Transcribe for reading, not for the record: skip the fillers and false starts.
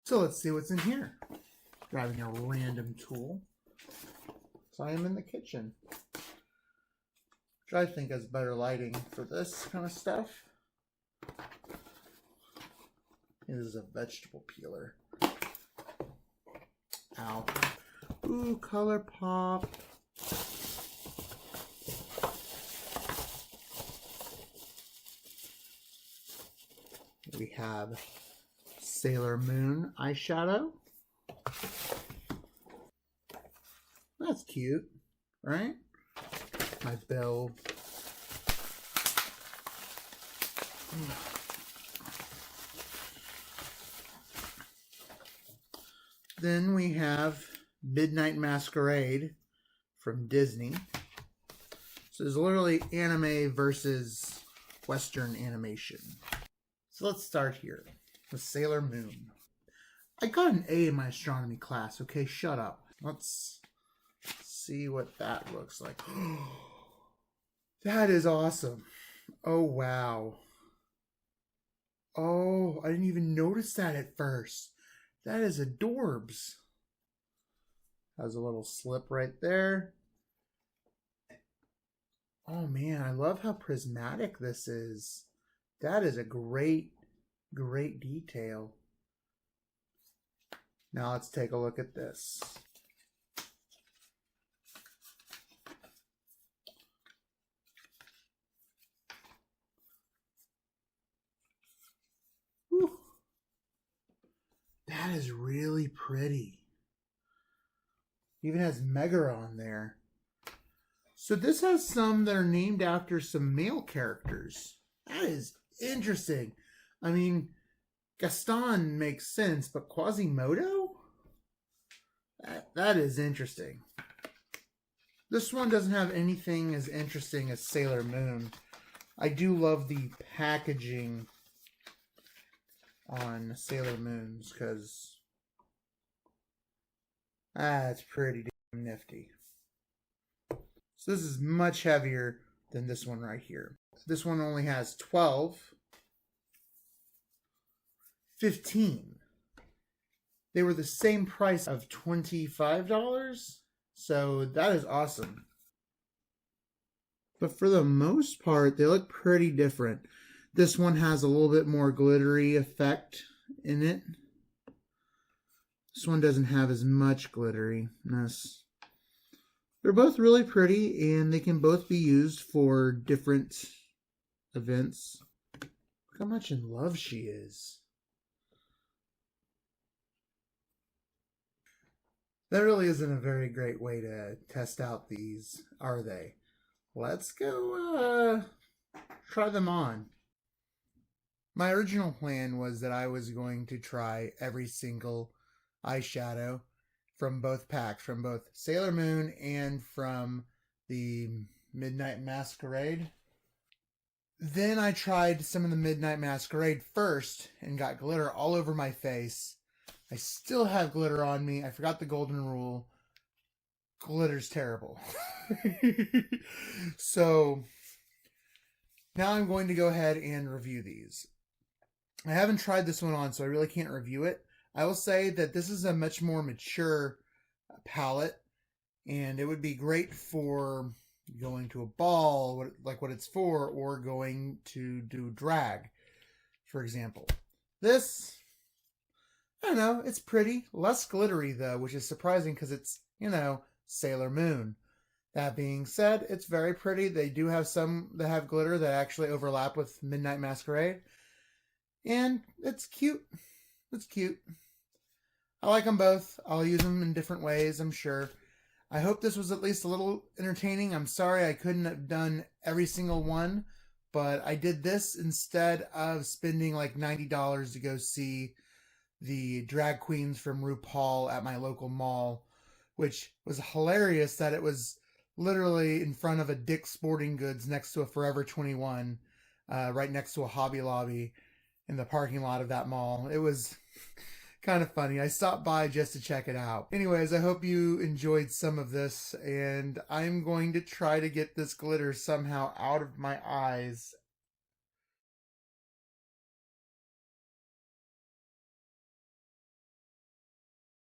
So let's see what's in here. Grabbing a random tool. So I am in the kitchen, which I think has better lighting for this kind of stuff. It is a vegetable peeler. Ow. Ooh, ColourPop. We have Sailor Moon eyeshadow. That's cute, right? My bill. Then we have Midnight Masquerade from Disney. So it's literally anime versus Western animation. So let's start here with Sailor Moon. I got an A in my astronomy class, okay? Shut up. Let's see what that looks like. That is awesome. Oh, wow. Oh, I didn't even notice that at first. That is adorbs. Has a little slip right there. Oh man, I love how prismatic this is. That is a great detail. Now let's take a look at this. Whew. That is really pretty. Even has Megara on there. So this has some that are named after some male characters. That is interesting. I mean, Gaston makes sense, but Quasimodo? That is interesting. This one doesn't have anything as interesting as Sailor Moon. I do love the packaging on Sailor Moon's because it's pretty damn nifty. So this is much heavier than this one right here. This one only has 12, 15. They were the same price of $25, so that is awesome. But for the most part, they look pretty different. This one has a little bit more glittery effect in it. This one doesn't have as much glitteriness. They're both really pretty, and they can both be used for different events. Look how much in love she is. That really isn't a very great way to test out these, are they? Let's go try them on. My original plan was that I was going to try every single eyeshadow from both packs, from both Sailor Moon and from the Midnight Masquerade. Then I tried some of the Midnight Masquerade first and got glitter all over my face. I still have glitter on me. I forgot the golden rule. Glitter's terrible. So now I'm going to go ahead and review these. I haven't tried this one on, so I really can't review it. I will say that this is a much more mature palette, and it would be great for going to a ball, like what it's for, or going to do drag, for example. This, I don't know, it's pretty. Less glittery, though, which is surprising because it's, you know, Sailor Moon. That being said, it's very pretty. They do have some that have glitter that actually overlap with Midnight Masquerade. And it's cute. It's cute. I like them both. I'll use them in different ways, I'm sure. I hope this was at least a little entertaining. I'm sorry I couldn't have done every single one, but I did this instead of spending like $90 to go see the drag queens from RuPaul at my local mall, which was hilarious that it was literally in front of a Dick's Sporting Goods next to a Forever 21, right next to a Hobby Lobby in the parking lot of that mall. It was kind of funny. I stopped by just to check it out. Anyways, I hope you enjoyed some of this, and I'm going to try to get this glitter somehow out of my eyes